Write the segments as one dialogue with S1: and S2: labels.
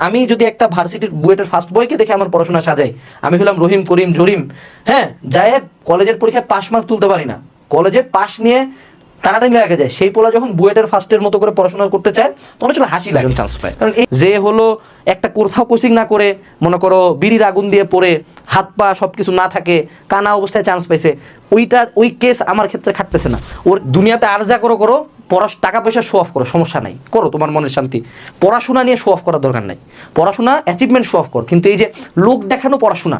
S1: আমি যদি একটা ভার্সিটির বুয়েটের ফার্স্ট বয়কে দেখে আমার পড়াশোনা সাজাই, আমি হলাম রহিম করিম জরিম, হ্যাঁ, যাই কলেজের পরীক্ষায় পাস মার্ক তুলতে পারি না, কলেজে পাস নিয়ে টানাটানি লাগে যায়, সেই পোলা যখন বুয়েটের ফার্স্টের মতো করে পড়াশোনা করতে চায় তখন আসলে হাসি লাগে, চান্স পায়। কারণ যে হলো একটা কোথাও কোচিং না করে, মনে করো বিড়ির আগুন দিয়ে পড়ে হাত পা সবকিছু না থাকে কানা অবস্থায় চান্স পাইছে, ওই কেস আমার ক্ষেত্রে খাটতেছে না। ওর দুনিয়াতে আর যা করো করো, টাকা পয়সা শো অফ করো, সমস্যা নাই, করো, তোমার মনের শান্তি। পড়াশোনা নিয়ে শো অফ করার দরকার নাই, পড়াশোনা অ্যাচিভমেন্ট শো অফ কর, কিন্তু এই যে লোক দেখানো পড়াশোনা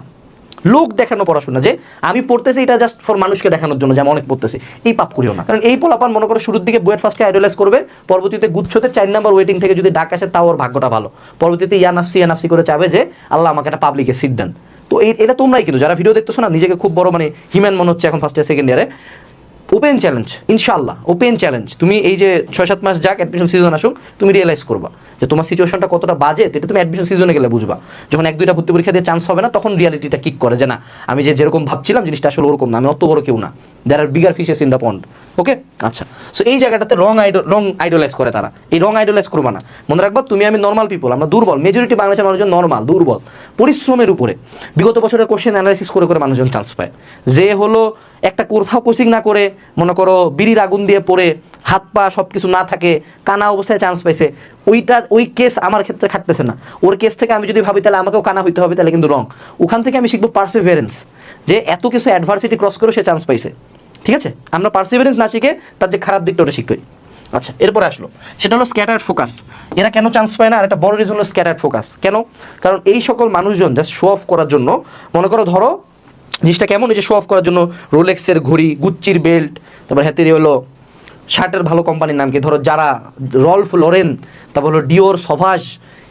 S1: যে আমি পড়তেছি এটা জাস্ট ফর মানুষকে দেখানোর জন্য যে আমি অনেক পড়তেছি, এই পাপ করিও না। কারণ এই পোলাপান মনে করো শুরুর দিকে বুয়েট ফার্স্টকে আইডলাইজ করবে, পরবর্তীতে গুচ্ছতে 4 নাম্বার ওয়েটিং থেকে যদি ডাক আসে তাও ওর ভাগ্যটা ভালো, পরবর্তীতে ইয়ানাফসি করে চাবে যে আল্লাহ আমাকে একটা পাবলিকে সিট দেন। তো এটা তোমরাই কিন্তু যারা ভিডিও দেখতেছো না, নিজেকে খুব বড় মানে হিম্যান মনে হচ্ছে এখন ফার্স্ট ইয়ার সেকেন্ড ইয়ারে, ওপেন চ্যালেঞ্জ, ইনশাআল্লাহ ওপেন চ্যালেঞ্জ। তুমি এই যে 6-7 মাস যাক, অ্যাডমিশন সিজন আসুক, তুমি রিয়েলাইজ করবা যে তোমার সিচুয়েশনটা কতটা বাজে, এটা তুমি অ্যাডমিশন সিজনে গেলে বুঝবা। যখন 1-2টা ভর্তি পরীক্ষা দিয়ে চান্স হবে না, তখন রিয়ালিটিটা কিক করে যে না, আমি যেরকম ভাবছিলাম জিনিসটা আসলে ওরকম না, আমি অত বড় কেউ না, there are bigger fishes in the pond. Okay, আচ্ছা, সো এই জায়গাটাতে রং আইডলাইজ করে তারা, এই রং আইডলাইজ করবা না। মনে রাখবা তুমি আমি নর্মাল পিপল, আমরা দুর্বল, মেজরিটি বাংলাদেশের মানুষজন নর্মাল দুর্বল, পরিশ্রমের উপরে বিগত বছরের কোশ্চেন অ্যানালাইসিস করে করে মানুষজন চান্স পায়। যে হলো একটা কোথাও কোচিং না করে, মনে করো বিড়ির আগুন দিয়ে পড়ে হাত পা সবকিছু না থাকে কানা অবস্থায় চান্স পাইছে, ওই কেস আমার ক্ষেত্রে খাটতেছে না। ওর কেস থেকে আমি যদি ভাবি তাহলে আমাকেও কানা হইতে হবে, তাহলে কিন্তু রং। ওখান থেকে আমি শিখবো পার্সিভারেন্স, যে এত কিছু অ্যাডভার্সিটি ক্রস করে সে চান্স পাইছে, ঠিক আছে। আমরা পার্সিভারেন্স না শিখে তার যে খারাপ দিকটা ওটা শিখি। আচ্ছা, এরপরে আসলো সেটা হলো স্ক্যাটার্ড ফোকাস। এরা কেন চান্স পায় না? আর একটা বড় রিজন হলো স্ক্যাটার্ড ফোকাস। কেন? কারণ এই সকল মানুষজন জাস্ট শো অফ করার জন্য, মনে করো ধরো জিনিসটা কেমন, এই যে শো অফ করার জন্য রোলেক্সের ঘড়ি, গুচ্চির বেল্ট, তারপর হাতে হলো শার্টের ভালো কোম্পানির নাম কি, ধরো যারা, রল্ফ লরেন, তারপর হলো ডিওর, সভাস,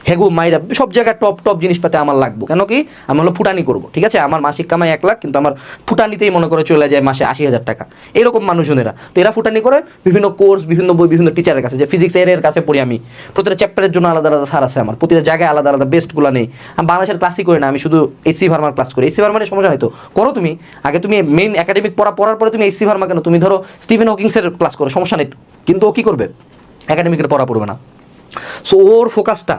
S1: হেগু, মাইরা, সব জায়গায় টপ জিনিসপাতি আমার লাগবে। কেন কি? আমি হলো ফুটানি করবো, ঠিক আছে, আমার মাসিক কামাই 1 লাখ, কিন্তু আমার ফুটানিতেই মনে করে চলে যায় মাসে 80,000 টাকা, এরকম মানুষজনেরা। তো এরা ফুটানি করে বিভিন্ন কোর্স, বিভিন্ন বই, বিভিন্ন টিচারের কাছে, যে ফিজিক্স এর কাছে পড়ি আমি, প্রতিটা চ্যাপ্টারের জন্য আলাদা আলাদা স্যার আছে আমার, প্রতিটা জায়গায় আলাদা আলাদা বেস্টগুলো নেই। আমি বাংলাদেশের ক্লাসই করি না, আমি শুধু এইচসি ভার্মার ক্লাস করি। এইচসি ভার্মারের সমস্যা নাই তো, করো তুমি, আগে তুমি মেইন একাডেমিক পড়ার পরে তুমি এইচসি ভার্মা কেন, তুমি ধরো স্টিফেন হকিংসের ক্লাস করো, সমস্যা নেই, কিন্তু ও কী করবে, একাডেমিকের পড়া পড়বে না। সো ওর ফোকাসটা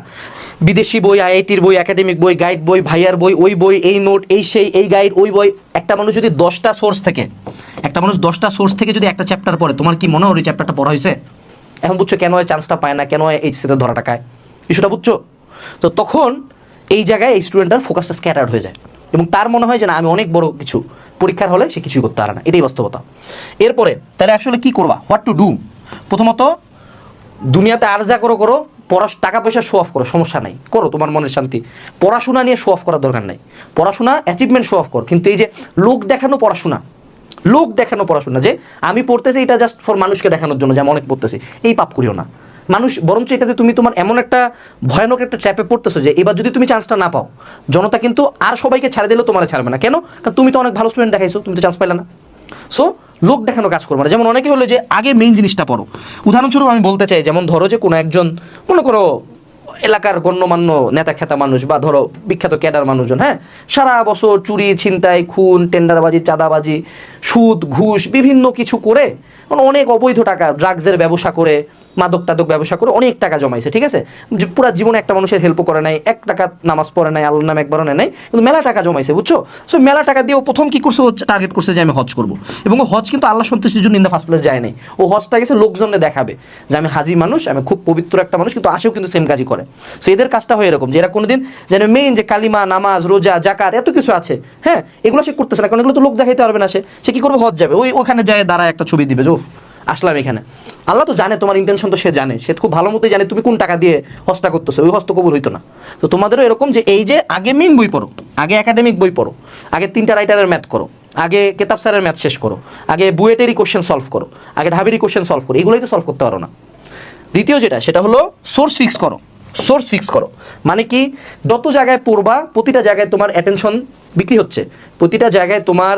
S1: বিদেশি বই, আইআইটির বই, একাডেমিক বই, গাইড বই, ভাইয়ার বই, ওই বই, এই নোট, এই সেই, এই গাইড, ওই বই। একটা মানুষ যদি 10টা সোর্স থেকে যদি একটা চ্যাপ্টার পড়ে, তোমার কি মনে হয় ওই চ্যাপ্টারটা পড়া হয়েছে? এখন বুঝছো কেন হয় চান্সটা পায় না, কেন হয় এইচএসসিতে ধরা টাকায়, ইস্যুটা বুঝছো? তো তখন এই জায়গায় এই স্টুডেন্টটার ফোকাসটা স্ক্যাটার্ড হয়ে যায় এবং তার মনে হয় যে না, আমি অনেক বড় কিছু, পরীক্ষার হলে সে কিছুই করতে পারে না, এটাই বাস্তবতা। এরপরে তাহলে আসলে কি করবা, হোয়াট টু ডু? প্রথমত দুনিয়াতে আর যা করো করো, টাকা পয়সা শো অফ করো, সমস্যা নাই, করো, তোমার মনের শান্তি। পড়াশোনা নিয়ে শো অফ করার দরকার নাই, পড়াশোনা অ্যাচিভমেন্ট শো অফ কর, কিন্তু এই যে লোক দেখানো পড়াশোনা যে আমি পড়তেছি এটা জাস্ট ফর মানুষকে দেখানোর জন্য যে আমি অনেক পড়তেছি, এই পাপ করিও না। মানুষ বরঞ্চ এটাতে তুমি তোমার এমন একটা ভয়ানক একটা ট্র্যাপে পড়তেছো যে এবার যদি তুমি চান্সটা না পাও, জনতা কিন্তু আর সবাইকে ছাড়ে দিলেও তোমার ছাড়বে না। কেন? কারণ তুমি তো অনেক ভালো স্টুডেন্ট দেখাইছো, তুমি তো চান্স পাইলে না। সো লোক দেখানো কাজ করবো না। যেমন অনেকে হলো যে আগে মেইন জিনিসটা পড়ো। উদাহরণস্বরূপ আমি বলতে চাই, যেমন ধরো যে কোনো একজন, মনে করো এলাকার গণ্যমান্য নেতা খেতা মানুষ, বা ধরো বিখ্যাত ক্যাডার মানুষজন, হ্যাঁ, সারা বছর চুরি, ছিনতাই, খুন, টেন্ডারবাজি, চাঁদাবাজি, সুদ, ঘুষ, বিভিন্ন কিছু করে, অনেক অবৈধ টাকা, ড্রাগসের ব্যবসা করে, মাদক ব্যবসা করে অনেক টাকা জমাইছে, ঠিক আছে, পুরো জীবনে একটা মানুষের হেল্প করে নাই, 1 টাকা নামাজ পড়ে নাই, আল্লাহর নাম একবারও নেয় নাই, কিন্তু মেলা টাকা জমাইছে, বুঝছো? সো মেলা টাকা দিয়ে ও প্রথম কি করছে, ও টার্গেট করছে যে আমি হজ করবো, এবং ও হজ কিন্তু আল্লাহ সন্তুষ্টির জন্য ইন দ্য ফার্স্ট প্লেস যায় নাই, ও হজটা গেছে লোকজনে দেখাবে যে আমি হাজি মানুষ, আমি খুব পবিত্র একটা মানুষ, কিন্তু আসেও কিন্তু সেম কাজই করে। সো এদের কাজটা হয় এরকম যে এরা কোনোদিন যেন মেইন যে কালিমা, নামাজ, রোজা, জাকাত, এত কিছু আছে, হ্যাঁ, এগুলো সে করতেছে না, কারণ এগুলো তো লোক দেখাইতে পারবে না। সে কি করবে, হজ যাবে, ওখানে যায় দাঁড়ায় একটা ছবি দিবে, জোফ আসলাম এখানে। আল্লাহ তো জানে তোমার ইন্টেনশন, তো সে জানে, সে খুব ভালো মতোই জানে তুমি কোন টাকা দিয়ে হজটা করতেছো, ওই হস্ত কবুল হইতো না। তো তোমাদেরও এরকম যে এই যে আগে মেইন বই পড়ো, আগে একাডেমিক বই পড়ো, আগে 3টা রাইটারের ম্যাথ করো, আগে কেতাব স্যারের ম্যাথ শেষ করো, আগে বুয়েটেরই কোশ্চেন সলভ করো, আগে ঢাবিরই কোশ্চেন সলভ করো, এগুলোই তো সলভ করতে পারো না। দ্বিতীয় যেটা, সেটা হলো সোর্স ফিক্স করো। মানে কি, যত জায়গায় পড়বা প্রতিটা জায়গায় তোমার অ্যাটেনশন বিক্রি হচ্ছে, প্রতিটা জায়গায় তোমার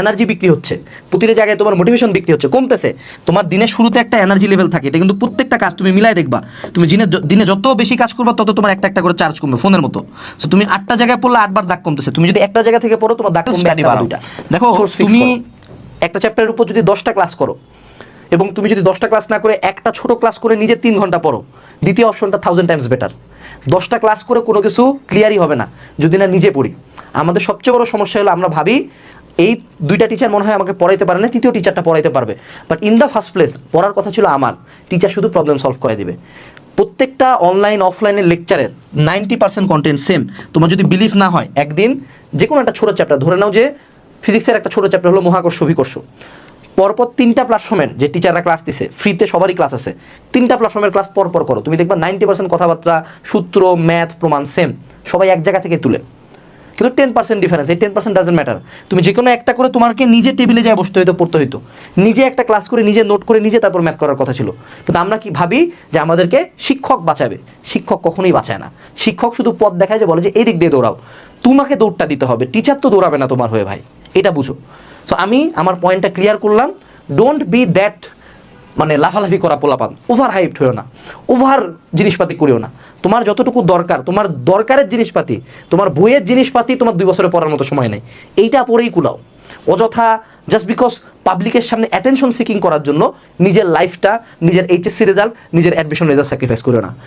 S1: এনার্জি বিক্রি হচ্ছে, প্রতিটা জায়গায় তোমার মোটিভেশন বিক্রি হচ্ছে, কমতেছে। তোমার দিনের শুরুতে একটা এনার্জি লেভেল থাকে, এটা কিন্তু প্রত্যেকটা কাজ তুমি মিলাই দেখবা, তুমি দিনে যত বেশি কাজ করবা তত তোমার একটা করে চার্জ কমবে, ফোনের মতো। সো তুমি 8টা জায়গায় পড়লে 8বার দাগ কমতেছে, তুমি যদি একটা জায়গা থেকে পড়ো তোমার দাগ কমবে 2টা। দেখো তুমি একটা চ্যাপ্টারের উপর যদি 10টা ক্লাস করো, এবং তুমি যদি 10টা ক্লাস না করে একটা ছোট ক্লাস করে নিজে 3 ঘন্টা পড়ো, দ্বিতীয় অপশনটা 1000 টাইমস বেটার। 10টা ক্লাস করে কোনো কিছু ক্লিয়ারই হবে না যদি না নিজে পড়ি। আমাদের সবচেয়ে বড় সমস্যা হলো আমরা ভাবি এই 2টা টিচার মনে হয় আমাকে পড়াইতে পারে না, তৃতীয় টিচারটা পড়াইতে পারবে। But in the first place পড়ার কথা ছিল আমার, টিচার শুধু প্রবলেম সলভ করে দিবে। প্রত্যেকটা অনলাইন অফলাইনের লেকচারের 90% কন্টেন্ট সেম। তোমার যদি বিলিভ না হয়, একদিন যে কোনো একটা ছোটো চ্যাপ্টার ধরে নাও, যে ফিজিক্সের একটা ছোটো চ্যাপ্টার হলো মহাকর্ষ অভিকর্ষ, পরপর 3টা প্ল্যাটফর্মের যে টিচাররা ক্লাস দিছে, ফ্রিতে সবারই ক্লাস আছে, 3টা প্ল্যাটফর্মের ক্লাস পরপর করো, তুমি দেখবা 90% কথাবার্তা, সূত্র, ম্যাথ, প্রমাণ সেম, সবাই এক জায়গা থেকে তুলে। কিন্তু 10% ডিফারেন্স, এই 10% ডাজেন্ট ম্যাটার। তুমি যে কোনো একটা করে তোমাকে নিজে টেবিলে যায় বসতে হইতো, পড়তে হইতো, নিজে একটা ক্লাস করে, নিজে নোট করে, নিজে তারপর ম্যাথ করার কথা ছিল। কিন্তু আমরা কি ভাবি যে আমাদেরকে শিক্ষক বাঁচাবে। শিক্ষক কখনোই বাঁচায় না। শিক্ষক শুধু পথ দেখায়, যে বলে যে এই দিক দিয়ে দৌড়াও, তোমাকে দৌড়টা দিতে হবে, টিচার তো দৌড়াবে না তোমার হয়ে ভাই, এটা বুঝো। সো আমি আমার পয়েন্টটা ক্লিয়ার করলাম। ডোন্ট বি দ্যাট মানে লাফালাফি করা পোলাপান, ওভার হাইপড হয়েও না, ওভার জিনিসপাতি করেও না। তোমার যতটুকু দরকার, তোমার দরকারের জিনিসপাতি, তোমার বইয়ের জিনিসপাতি তোমার 2 বছরে পড়ার মতো সময় নেই, এইটা পড়েই কুলাও। অযথা জাস্ট বিকজ পাবলিকের সামনে অ্যাটেনশন সিকিং করার জন্য নিজের লাইফটা, নিজের এইচএসসি রেজাল্ট, নিজের অ্যাডমিশন রেজাল্ট স্যাক্রিফাইস করো না।